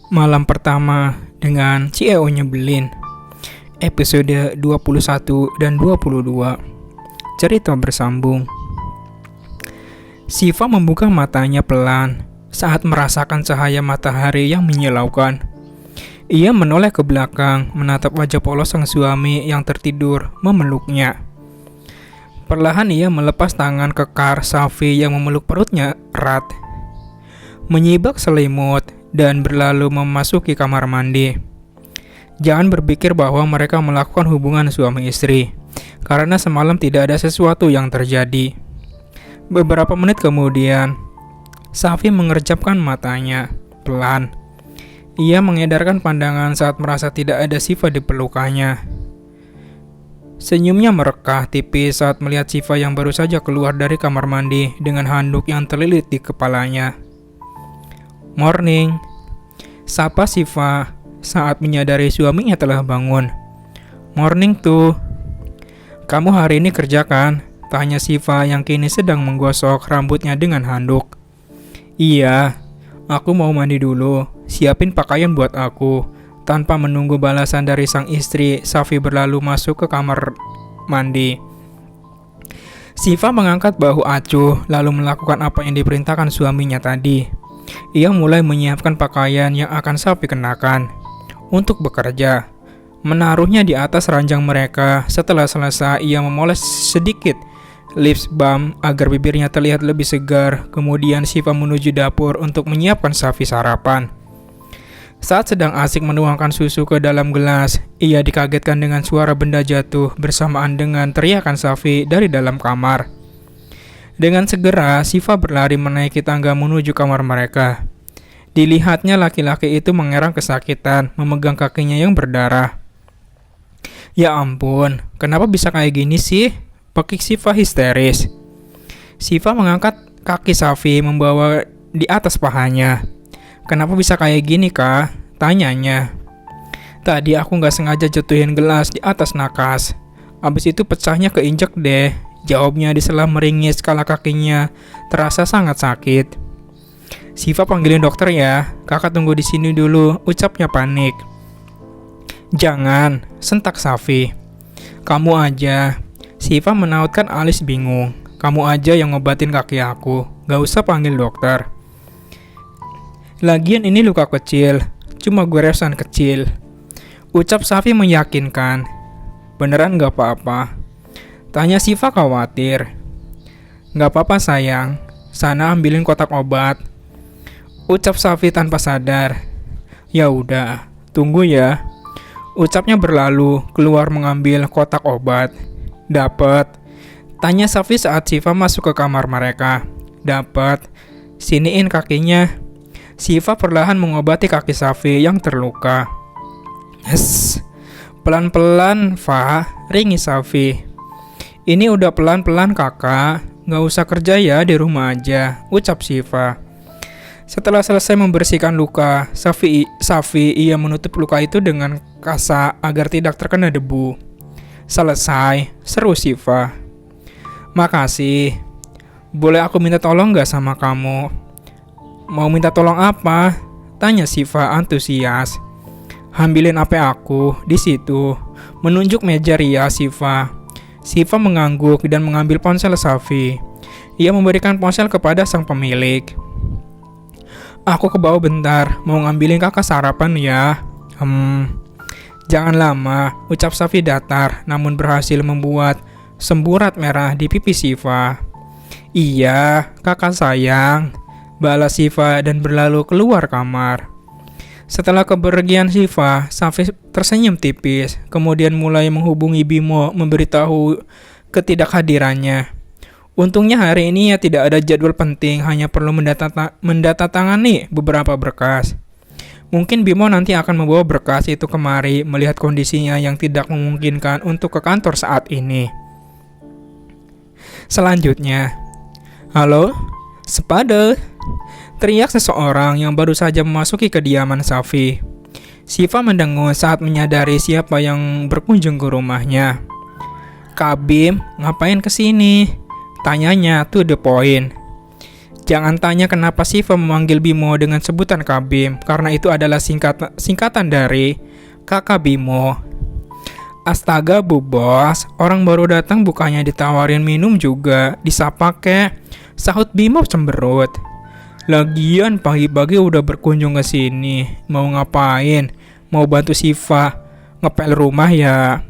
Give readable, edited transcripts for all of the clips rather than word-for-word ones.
Malam pertama dengan CEO nyebelin. Episode 21 dan 22. Cerita bersambung. Siva membuka matanya pelan saat merasakan cahaya matahari yang menyilaukan. Ia menoleh ke belakang, menatap wajah polos sang suami yang tertidur, memeluknya. Perlahan ia melepas tangan kekar Safi yang memeluk perutnya erat, menyibak selimut, dan berlalu memasuki kamar mandi. Jangan berpikir bahwa mereka melakukan hubungan suami istri, karena semalam tidak ada sesuatu yang terjadi. Beberapa menit kemudian, Safi mengerjapkan matanya pelan. Ia mengedarkan pandangan saat merasa tidak ada Siva di pelukannya. Senyumnya merekah tipis saat melihat Siva yang baru saja keluar dari kamar mandi dengan handuk yang terlilit di kepalanya. "Morning," sapa Siva saat menyadari suaminya telah bangun. "Morning tuh. Kamu hari ini kerja kan?" tanya Siva yang kini sedang menggosok rambutnya dengan handuk. "Iya, aku mau mandi dulu, siapin pakaian buat aku." Tanpa menunggu balasan dari sang istri, Safi berlalu masuk ke kamar mandi. Siva mengangkat bahu acuh lalu melakukan apa yang diperintahkan suaminya tadi. Ia mulai menyiapkan pakaian yang akan Safi kenakan untuk bekerja. Menaruhnya di atas ranjang mereka. Setelah selesai, ia memoles sedikit lip balm agar bibirnya terlihat lebih segar. Kemudian Siva menuju dapur untuk menyiapkan Safi sarapan. Saat sedang asik menuangkan susu ke dalam gelas, ia dikagetkan dengan suara benda jatuh bersamaan dengan teriakan Safi dari dalam kamar. Dengan segera, Siva berlari menaiki tangga menuju kamar mereka. Dilihatnya laki-laki itu mengerang kesakitan, memegang kakinya yang berdarah. "Ya ampun, kenapa bisa kayak gini sih?" pekik Siva histeris. Siva mengangkat kaki Safi membawa di atas pahanya. "Kenapa bisa kayak gini, Kak?" tanyanya. "Tadi aku gak sengaja jatuhin gelas di atas nakas. Abis itu pecahnya keinjek deh," jawabnya disela meringis kala kakinya terasa sangat sakit. "Siva panggilin dokter ya, kakak tunggu di sini dulu," ucapnya panik. "Jangan," sentak Safi. "Kamu aja." Siva menautkan alis bingung. "Kamu aja yang ngobatin kaki aku, gak usah panggil dokter. Lagian ini luka kecil, cuma goresan kecil," ucap Safi meyakinkan. "Beneran gak apa-apa?" tanya Siva khawatir. "Gak apa-apa sayang, sana ambilin kotak obat," ucap Safi tanpa sadar. "Ya udah, tunggu ya," ucapnya berlalu keluar mengambil kotak obat. "Dapet?" tanya Safi saat Siva masuk ke kamar mereka. "Dapet, siniin kakinya." Siva perlahan mengobati kaki Safi yang terluka. Pelan-pelan, Fa," ringis Safi. "Ini udah pelan-pelan kakak, gak usah kerja ya, di rumah aja," ucap Siva. Setelah selesai membersihkan luka, Safi ia menutup luka itu dengan kasa agar tidak terkena debu. "Selesai," seru Siva. "Makasih. Boleh aku minta tolong gak sama kamu?" "Mau minta tolong apa?" tanya Siva antusias. "Ambilin HP aku di situ," menunjuk meja rias Siva. Siva mengangguk dan mengambil ponsel Safi. Ia memberikan ponsel kepada sang pemilik. "Aku ke bawah bentar, mau ngambilin kakak sarapan ya." Jangan lama," ucap Safi datar, namun berhasil membuat semburat merah di pipi Siva. "Iya, kakak sayang," balas Siva dan berlalu keluar kamar. Setelah kepergian Siva, Safi tersenyum tipis, kemudian mulai menghubungi Bimo memberitahu ketidakhadirannya. Untungnya hari ini ia tidak ada jadwal penting, hanya perlu mendatangani beberapa berkas. Mungkin Bimo nanti akan membawa berkas itu kemari melihat kondisinya yang tidak memungkinkan untuk ke kantor saat ini. Selanjutnya, "Halo, Sepade!" teriak seseorang yang baru saja memasuki kediaman Safi. Siva mendengus saat menyadari siapa yang berkunjung ke rumahnya. "Kak Bim, ngapain kesini?" tanyanya to the point. Jangan tanya kenapa Siva memanggil Bimo dengan sebutan Kabim, karena itu adalah singkatan dari Kakak Bimo. Astaga Bu Bos, orang baru datang bukannya ditawarin minum juga, disapa kek, sahut Bimo cemberut. Lagian pagi-pagi udah berkunjung ke sini, mau ngapain? Mau bantu Siva ngepel rumah ya?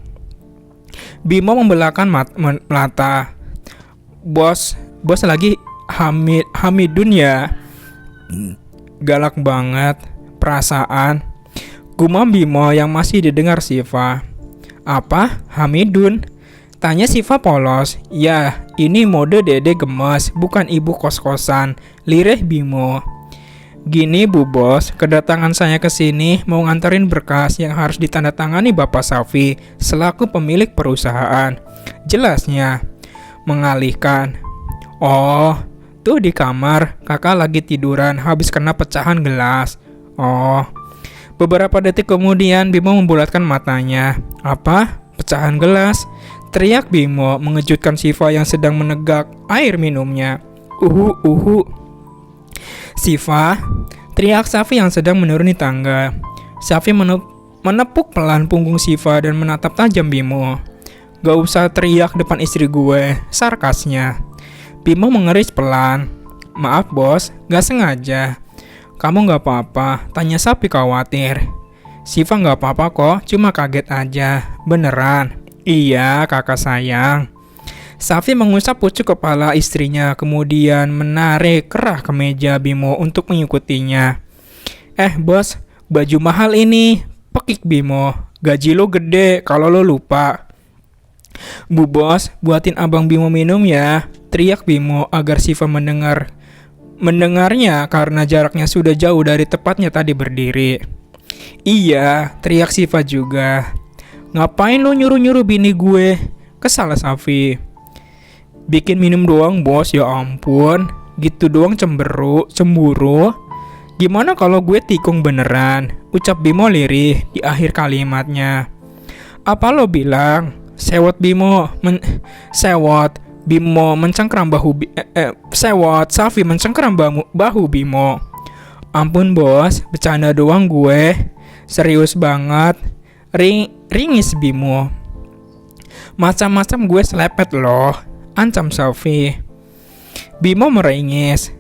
Bimo membelahkan mata. Bos lagi Hamidun ya? Galak banget, perasaan. Gumam Bimo yang masih didengar Siva. Apa? Hamidun? Tanya Siva polos. Ya, ini mode dede gemes, bukan ibu kos-kosan. Lirih Bimo. Gini Bu Bos, kedatangan saya ke sini mau nganterin berkas yang harus ditandatangani Bapak Safi selaku pemilik perusahaan. Jelasnya. Mengalihkan. Oh, tuh di kamar, kakak lagi tiduran habis kena pecahan gelas. Oh. Beberapa detik kemudian Bimo membulatkan matanya. Apa? Pecahan gelas? Teriak Bimo mengejutkan Siva yang sedang menegak air minumnya. Siva, teriak Safi yang sedang menuruni tangga. Safi menepuk pelan punggung Siva dan menatap tajam Bimo. Gak usah teriak depan istri gue, sarkasnya. Bimo mengeris pelan. Maaf bos, gak sengaja. Kamu gak apa-apa, tanya Safi khawatir. Siva gak apa-apa kok, cuma kaget aja. Beneran? Iya kakak sayang. Safi mengusap pucuk kepala istrinya, kemudian menarik kerah ke meja Bimo untuk mengikutinya. Bos, baju mahal ini, pekik Bimo. Gaji lo gede kalau lo lupa. Bu Bos, buatin abang Bimo minum ya, teriak Bimo agar Siva mendengarnya karena jaraknya sudah jauh dari tempatnya tadi berdiri. Iya, teriak Siva juga. Ngapain lo nyuruh-nyuruh bini gue? Kesal Safi. Bikin minum doang bos, ya ampun. Gitu doang cemburu. Gimana kalau gue tikung beneran? Ucap Bimo lirih di akhir kalimatnya. Apa lo bilang? Sewot Bimo mencengkeram Safi mencengkeram bahu Bimo. Ampun bos, bercanda doang gue. Serius banget. Ringis Bimo. Macam-macam gue selepet loh, ancam Safi. Bimo meringis.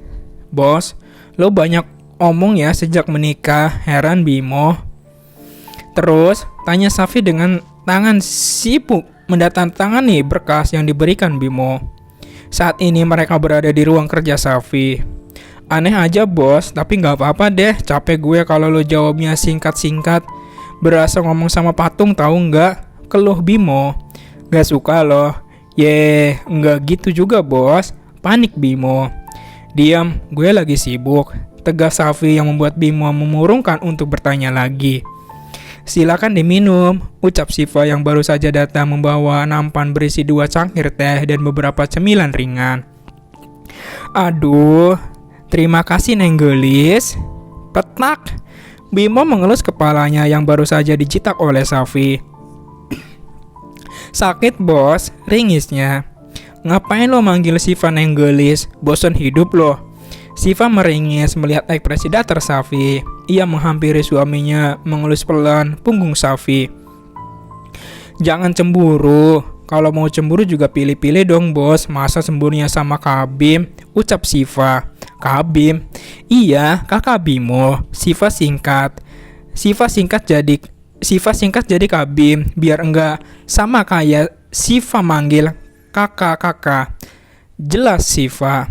Bos, lo banyak omong ya sejak menikah, heran Bimo. Terus tanya Safi dengan tangan sibuk mendatangani berkas yang diberikan Bimo. Saat ini mereka berada di ruang kerja Safi. Aneh aja bos, tapi gak apa-apa deh, capek gue kalau lo jawabnya singkat-singkat. Berasa ngomong sama patung tahu nggak? Keluh Bimo. Gak suka loh. Nggak gitu juga bos. Panik Bimo. Diam, gue lagi sibuk. Tegas Safi yang membuat Bimo memurungkan untuk bertanya lagi. Silakan diminum, ucap Siva yang baru saja datang membawa nampan berisi 2 cangkir teh dan beberapa cemilan ringan. Aduh, terima kasih Neng Gelis. Petak. Bimo mengelus kepalanya yang baru saja dicitak oleh Safi. Sakit bos, ringisnya. Ngapain lo manggil Siva Neng Gelis? Bosan hidup lo. Siva meringis melihat ekspresi datar Safi. Ia menghampiri suaminya, mengelus pelan punggung Safi. Jangan cemburu. Kalau mau cemburu juga pilih-pilih dong bos. Masa cemburunya sama Kabim? Ucap Siva. Kabim? Iya, kakak Bimo. Siva singkat jadi Kabim. Biar enggak sama kayak Siva manggil kakak. Jelas Siva.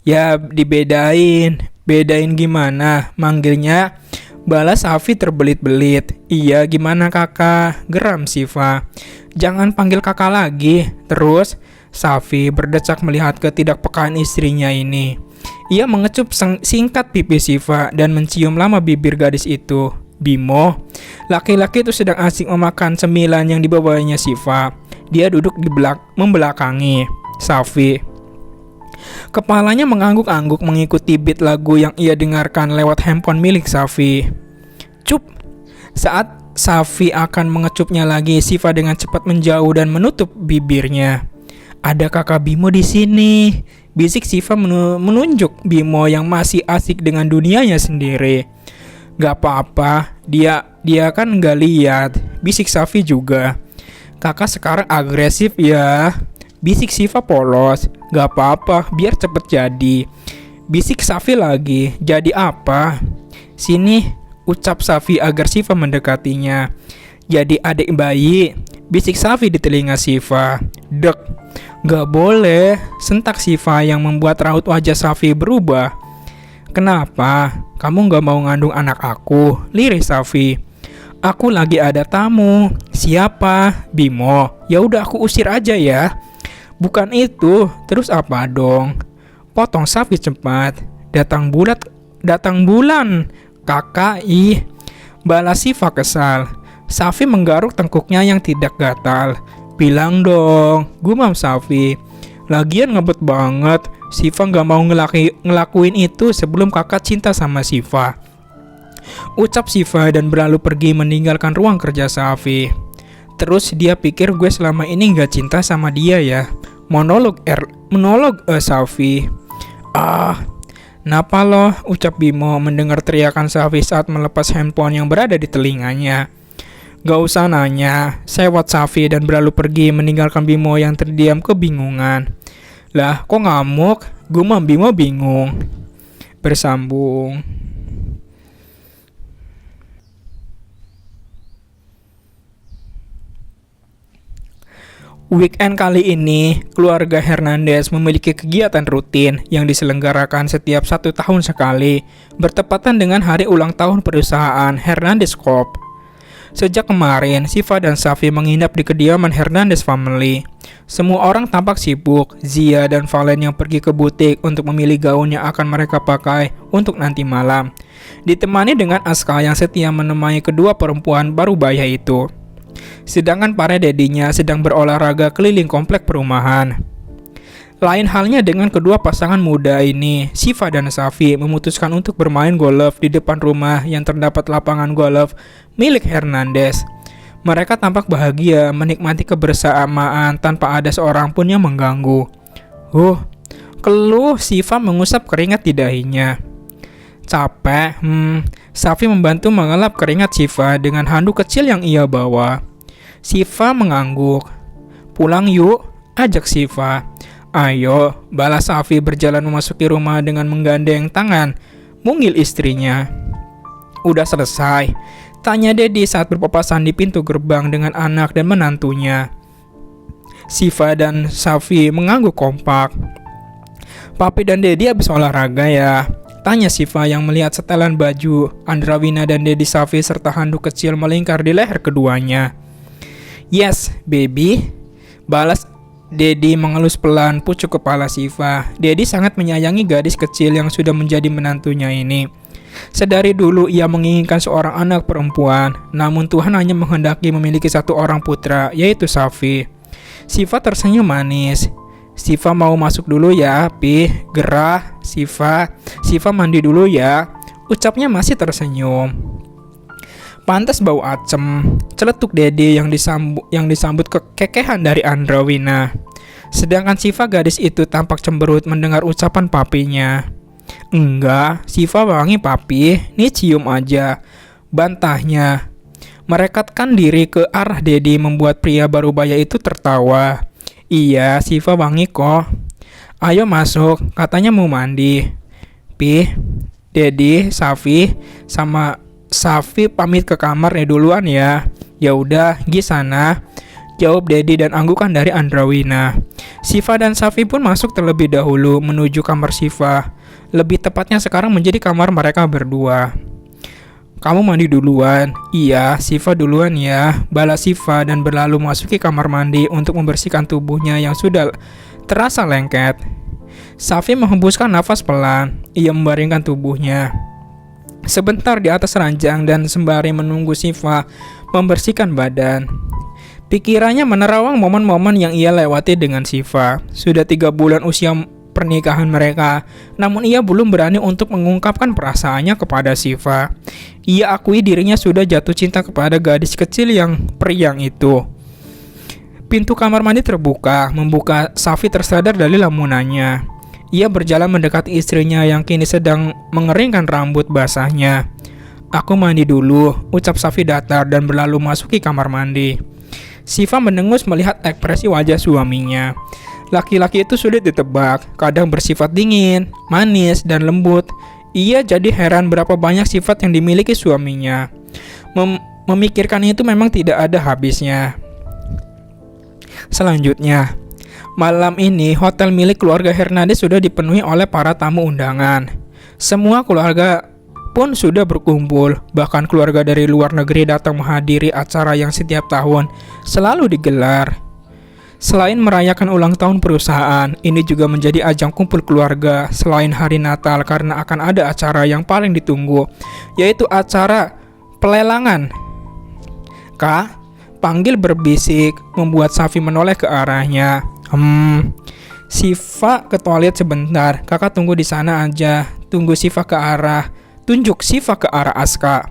Ya dibedain gimana? Manggilnya balas Safi terbelit-belit. Iya gimana kakak? Geram Siva. Jangan panggil kakak lagi. Terus Safi berdecak melihat ketidakpekaan istrinya ini. Ia mengecup singkat pipi Siva dan mencium lama bibir gadis itu. Bimo, laki-laki itu sedang asik memakan cemilan yang dibawanya Siva. Dia duduk membelakangi Safi. Kepalanya mengangguk-angguk mengikuti beat lagu yang ia dengarkan lewat handphone milik Safi. Cup. Saat Safi akan mengecupnya lagi, Siva dengan cepat menjauh dan menutup bibirnya. Ada kakak Bimo di sini. bisik Siva menunjuk Bimo yang masih asik dengan dunianya sendiri. Gak apa-apa, dia kan gak lihat, bisik Safi juga. Kakak sekarang agresif ya, bisik Siva polos. Gak apa-apa, biar cepet jadi, bisik Safi lagi. Jadi apa? Sini, ucap Safi agar Siva mendekatinya. Jadi adik bayi, bisik Safi di telinga Siva. Dek, gak boleh, sentak Siva yang membuat raut wajah Safi berubah. Kenapa? Kamu gak mau ngandung anak aku? Lirih Safi. Aku lagi ada tamu. Siapa? Bimo. Ya udah aku usir aja ya. Bukan itu. Terus apa dong? Potong Safi cepat. Datang bulan. Kakak ih. Balas Siva kesal. Safi menggaruk tengkuknya yang tidak gatal. Bilang dong, gumam Safi. Lagian ngebet banget. Siva gak mau ngelakuin itu sebelum kakak cinta sama Siva, ucap Siva dan berlalu pergi meninggalkan ruang kerja Safi. Terus dia pikir gue selama ini gak cinta sama dia ya. Monolog Safi. Napa loh, ucap Bimo mendengar teriakan Safi saat melepas handphone yang berada di telinganya. Gak usah nanya, sewot Safi dan berlalu pergi meninggalkan Bimo yang terdiam kebingungan. Lah, kok ngamuk? Gumam Bimo bingung. Bersambung. Weekend kali ini, keluarga Hernandez memiliki kegiatan rutin yang diselenggarakan setiap 1 tahun sekali, bertepatan dengan hari ulang tahun perusahaan Hernandez Corp. Sejak kemarin, Siva dan Safi menginap di kediaman Hernandez family. Semua orang tampak sibuk. Zia dan Valen yang pergi ke butik untuk memilih gaun yang akan mereka pakai untuk nanti malam, ditemani dengan Aska yang setia menemani kedua perempuan baru baya itu. Sedangkan para dedinya sedang berolahraga keliling komplek perumahan. Lain halnya dengan kedua pasangan muda ini, Siva dan Safi memutuskan untuk bermain golf di depan rumah yang terdapat lapangan golf milik Hernandez. Mereka tampak bahagia menikmati kebersamaan tanpa ada seorang pun yang mengganggu. Keluh Siva mengusap keringat di dahinya. Capek, Safi membantu mengelap keringat Siva dengan handuk kecil yang ia bawa. Siva mengangguk. Pulang yuk, ajak Siva. Ayo, balas Safi berjalan memasuki rumah dengan menggandeng tangan mungil istrinya. Udah selesai? Tanya Dedi saat berpapasan di pintu gerbang dengan anak dan menantunya. Siva dan Safi mengangguk kompak. Papi dan Dedi habis olahraga ya? Tanya Siva yang melihat setelan baju Andrawina dan Dedi Safi serta handuk kecil melingkar di leher keduanya. Yes, baby. Balas Dedi mengelus pelan pucuk kepala Siva. Dedi sangat menyayangi gadis kecil yang sudah menjadi menantunya ini. Sedari dulu ia menginginkan seorang anak perempuan, namun Tuhan hanya menghendaki memiliki satu orang putra, yaitu Safi. Siva tersenyum manis. Siva mau masuk dulu ya, Pi. Gerah, Siva. Siva mandi dulu ya, ucapnya masih tersenyum. Pantas bau acem, celetuk Dede yang disambut kekekehan dari Andrawina. Sedangkan Siva gadis itu tampak cemberut mendengar ucapan papinya. Enggak, Siva wangi papi, nih cium aja, bantahnya. Merekatkan diri ke arah Dede membuat pria baru baya itu tertawa. Iya, Siva wangi kok. Ayo masuk, katanya mau mandi. Pi, Dede, Safi, sama Safi pamit ke kamar duluan ya. Ya udah, gi sana, jawab Dedi dan anggukan dari Andrawina. Siva dan Safi pun masuk terlebih dahulu menuju kamar Siva. Lebih tepatnya sekarang menjadi kamar mereka berdua. Kamu mandi duluan. Iya, Siva duluan ya, balas Siva dan berlalu memasuki kamar mandi untuk membersihkan tubuhnya yang sudah terasa lengket. Safi menghembuskan nafas pelan. Ia membaringkan tubuhnya sebentar di atas ranjang dan sembari menunggu Siva membersihkan badan. Pikirannya menerawang momen-momen yang ia lewati dengan Siva. Sudah 3 bulan usia pernikahan mereka, namun ia belum berani untuk mengungkapkan perasaannya kepada Siva. Ia akui dirinya sudah jatuh cinta kepada gadis kecil yang periang itu. Pintu kamar mandi terbuka, membuka Safi tersadar dari lamunannya. Ia berjalan mendekati istrinya yang kini sedang mengeringkan rambut basahnya. "Aku mandi dulu," ucap Safi datar dan berlalu masuki kamar mandi. Siva mendengus melihat ekspresi wajah suaminya. Laki-laki itu sulit ditebak, kadang bersifat dingin, manis, dan lembut. Ia jadi heran berapa banyak sifat yang dimiliki suaminya. Memikirkan itu memang tidak ada habisnya. Selanjutnya, malam ini hotel milik keluarga Hernandez sudah dipenuhi oleh para tamu undangan. Semua keluarga pun sudah berkumpul, bahkan keluarga dari luar negeri datang menghadiri acara yang setiap tahun selalu digelar. Selain merayakan ulang tahun perusahaan, ini juga menjadi ajang kumpul keluarga selain hari Natal karena akan ada acara yang paling ditunggu, yaitu acara pelelangan. "Kak," panggil berbisik, membuat Safi menoleh ke arahnya. Siva ke toilet sebentar, kakak tunggu di sana aja." Tunjuk Siva ke arah Aska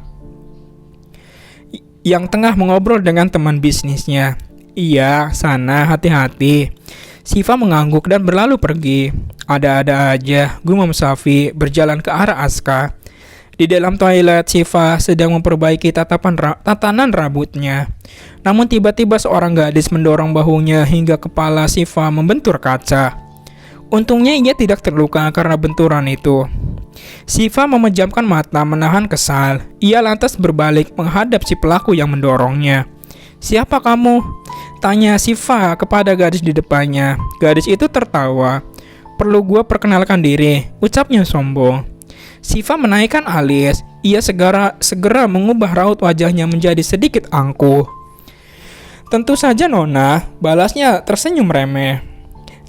yang tengah mengobrol dengan teman bisnisnya. "Iya, sana, hati-hati." Siva mengangguk dan berlalu pergi. "Ada-ada aja," gumam Safi berjalan ke arah Aska. Di dalam toilet, Siva sedang memperbaiki tatanan rambutnya. Namun tiba-tiba seorang gadis mendorong bahunya hingga kepala Siva membentur kaca. Untungnya ia tidak terluka karena benturan itu. Siva memejamkan mata menahan kesal. Ia lantas berbalik menghadap si pelaku yang mendorongnya. "Siapa kamu?" tanya Siva kepada gadis di depannya. Gadis itu tertawa. "Perlu gua perkenalkan diri," ucapnya sombong. Siva menaikkan alis. Ia segera mengubah raut wajahnya menjadi sedikit angkuh. "Tentu saja Nona," balasnya tersenyum remeh.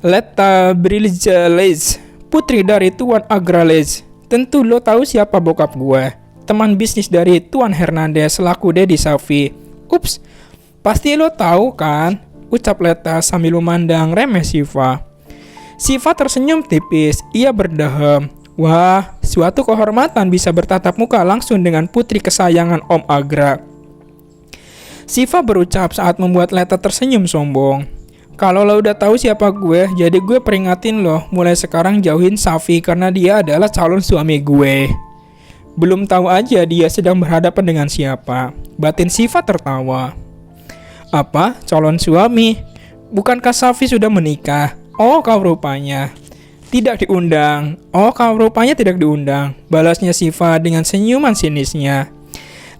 "Leta Briljalez, putri dari Tuan Agrales. Tentu lo tahu siapa bokap gue, teman bisnis dari Tuan Hernandez selaku Daddy Safi." "Ups, pasti lo tahu kan?" ucap Leta sambil memandang remeh Siva. Siva tersenyum tipis. Ia berdehem. "Wah, suatu kehormatan bisa bertatap muka langsung dengan putri kesayangan Om Agra." Siva berucap saat membuat Leta tersenyum sombong. "Kalau lo udah tahu siapa gue, jadi gue peringatin lo, mulai sekarang jauhin Safi karena dia adalah calon suami gue." "Belum tahu aja dia sedang berhadapan dengan siapa," batin Siva tertawa. "Apa? Calon suami? Bukankah Safi sudah menikah? Oh, kau rupanya tidak diundang. Oh, kau rupanya tidak diundang," balasnya Siva dengan senyuman sinisnya.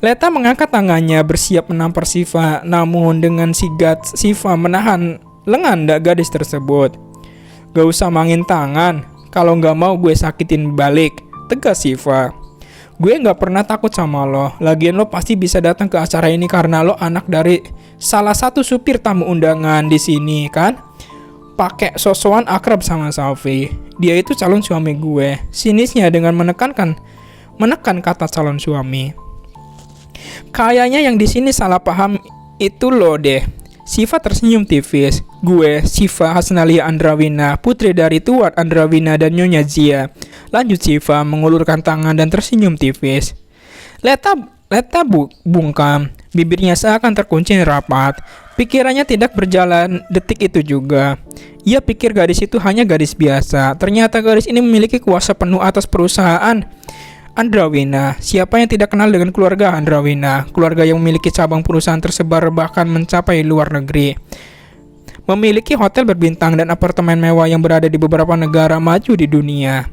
Leta mengangkat tangannya bersiap menampar Siva, namun dengan sigap Siva menahan lengan gadis tersebut. "Gak usah mangin tangan, kalau gak mau gue sakitin balik," tegas Siva. "Gue gak pernah takut sama lo, lagian lo pasti bisa datang ke acara ini karena lo anak dari salah satu supir tamu undangan di sini kan? Pakai sosokan akrab sama Safi. Dia itu calon suami gue," sinisnya dengan menekan kata calon suami. "Kayaknya yang di sini salah paham itu lo deh." Siva tersenyum tipis. "Gue, Siva Hasnalia Andrawina, putri dari Tuan Andrawina dan Nyonya Zia," lanjut Siva mengulurkan tangan dan tersenyum tipis. Leta bungkam. Bibirnya seakan terkunci rapat. Pikirannya tidak berjalan detik itu juga. Ia pikir gadis itu hanya gadis biasa. Ternyata gadis ini memiliki kuasa penuh atas perusahaan Andrawina. Siapa yang tidak kenal dengan keluarga Andrawina? Keluarga yang memiliki cabang perusahaan tersebar bahkan mencapai luar negeri. Memiliki hotel berbintang dan apartemen mewah yang berada di beberapa negara maju di dunia.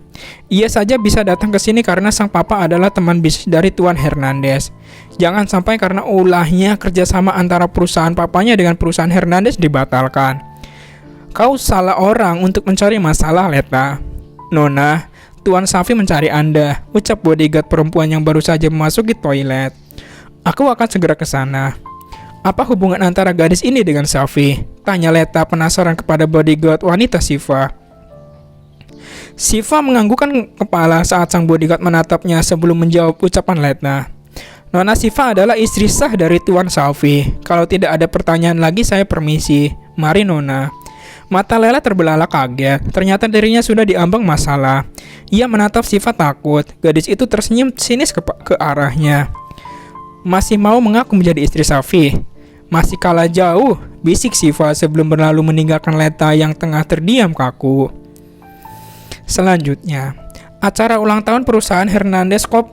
Ia saja bisa datang ke sini karena sang papa adalah teman bisnis dari Tuan Hernandez. Jangan sampai karena ulahnya kerjasama antara perusahaan papanya dengan perusahaan Hernandez dibatalkan. "Kau salah orang untuk mencari masalah, Leta." "Nona, Tuan Safi mencari Anda," ucap bodyguard perempuan yang baru saja memasuki toilet. "Aku akan segera ke sana." "Apa hubungan antara gadis ini dengan Safi?" tanya Leta penasaran kepada bodyguard wanita Siva. Siva menganggukkan kepala saat sang bodyguard menatapnya sebelum menjawab ucapan Leta. "Nona Siva adalah istri sah dari Tuan Safi. Kalau tidak ada pertanyaan lagi saya permisi. Mari Nona." Mata Lela terbelalak kaget. Ternyata dirinya sudah diambang masalah. Ia menatap Siva takut. Gadis itu tersenyum sinis ke arahnya. "Masih mau mengaku menjadi istri Safi?" "Masih kalah jauh," bisik Siva sebelum berlalu meninggalkan Leta yang tengah terdiam kaku. Selanjutnya, acara ulang tahun perusahaan Hernandez Corp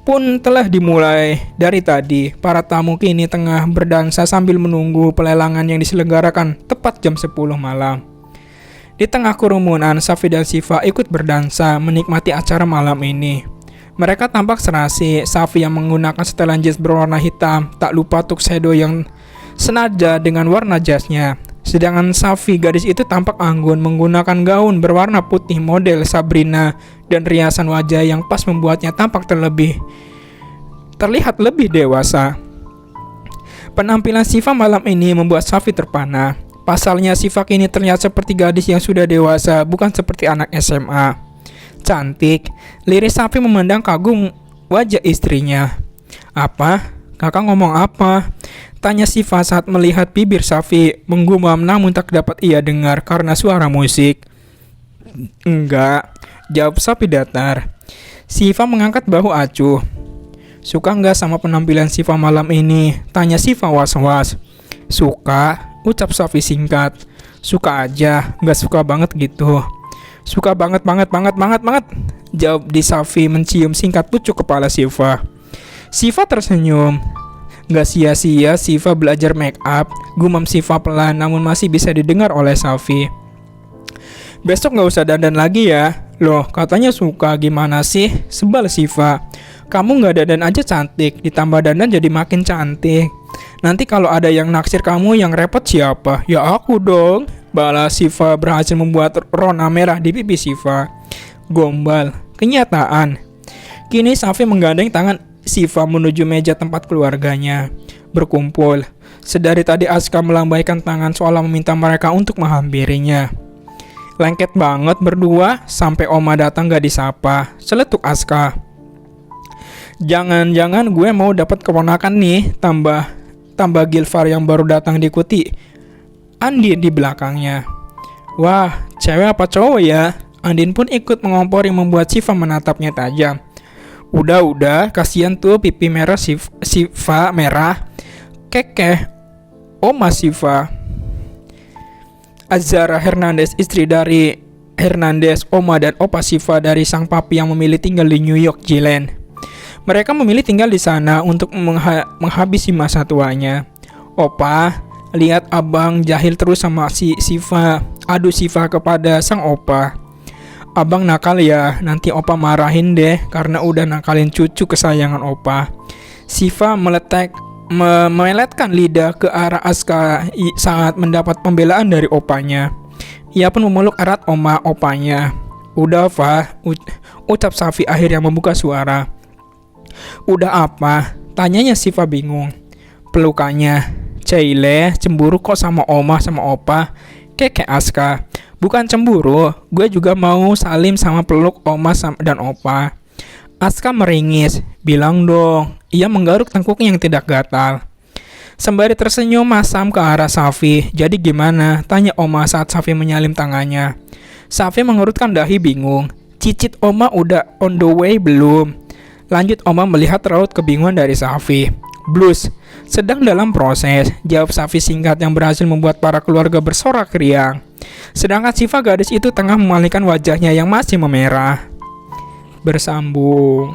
pun telah dimulai. Dari tadi, para tamu kini tengah berdansa sambil menunggu pelelangan yang diselenggarakan tepat jam 10 malam. Di tengah kerumunan, Safi dan Siva ikut berdansa menikmati acara malam ini. Mereka tampak serasi. Safi yang menggunakan setelan jas berwarna hitam, tak lupa tuxedo yang senada dengan warna jasnya. Sedangkan Safi, gadis itu tampak anggun menggunakan gaun berwarna putih model Sabrina dan riasan wajah yang pas membuatnya tampak terlihat lebih dewasa. Penampilan Siva malam ini membuat Safi terpana. Pasalnya Siva kini terlihat seperti gadis yang sudah dewasa, bukan seperti anak SMA. Cantik, liris Safi memandang kagum wajah istrinya. "Apa? Kakak ngomong apa?" tanya Siva saat melihat bibir Safi menggumam namun tak dapat ia dengar karena suara musik. "Enggak," jawab Safi datar. Siva mengangkat bahu acuh. "Suka enggak sama penampilan Siva malam ini?" tanya Siva was-was. "Suka," ucap Safi singkat. "Suka aja, enggak suka banget gitu." "Suka banget, jawab di Safi mencium singkat pucuk kepala Siva. Siva tersenyum. "Gak sia-sia Siva belajar make up," gumam Siva pelan namun masih bisa didengar oleh Safi. "Besok gak usah dandan lagi ya." "Loh, katanya suka, gimana sih?" sebal Siva. "Kamu gak dandan aja cantik, ditambah dandan jadi makin cantik. Nanti kalau ada yang naksir kamu yang repot siapa?" "Ya aku dong," balas Siva berhasil membuat rona merah di pipi Siva. Gombal, kenyataan. Kini Safi menggandeng tangan Siva menuju meja tempat keluarganya berkumpul. Sedari tadi Aska melambaikan tangan seolah meminta mereka untuk menghampirinya. "Lengket banget berdua, sampai Oma datang gak disapa," celetuk Aska. "Jangan-jangan gue mau dapat keponakan nih," tambah Gilfar yang baru datang diikuti Andin di belakangnya. "Wah, cewek apa cowok ya?" Andin pun ikut mengompori membuat Siva menatapnya tajam. Udah, kasihan tuh pipi merah Siva merah. Kekeh Oma Siva." Azara Hernandez, istri dari Hernandez, Oma dan Opa Siva dari sang papi yang memilih tinggal di New York, Jilen. Mereka memilih tinggal di sana untuk menghabisi masa tuanya. "Opa, lihat abang jahil terus sama si Siva," adu Siva kepada sang opa. "Abang nakal ya, nanti opa marahin deh karena udah nakalin cucu kesayangan opa." Siva memeletkan lidah ke arah Aska saat mendapat pembelaan dari opanya. Ia pun memeluk erat opanya. "Udah, Fa," ucap Safi akhirnya membuka suara. "Udah apa?" tanyanya Siva bingung. Pelukannya. "Ceile, cemburu kok sama oma sama opa," kekek Aska. "Bukan cemburu, gue juga mau salim sama peluk oma dan opa." Aska meringis. "Bilang dong." Ia menggaruk tengkuknya yang tidak gatal. Sembari tersenyum masam ke arah Safi. "Jadi gimana?" tanya Oma saat Safi menyalip tangannya. Safi mengerutkan dahi bingung. "Cicit Oma udah on the way belum?" lanjut Oma melihat raut kebingungan dari Safi. "Blues, sedang dalam proses," jawab Safi singkat yang berhasil membuat para keluarga bersorak riang. Sedangkan Siva, gadis itu, tengah memalingkan wajahnya yang masih memerah. Bersambung.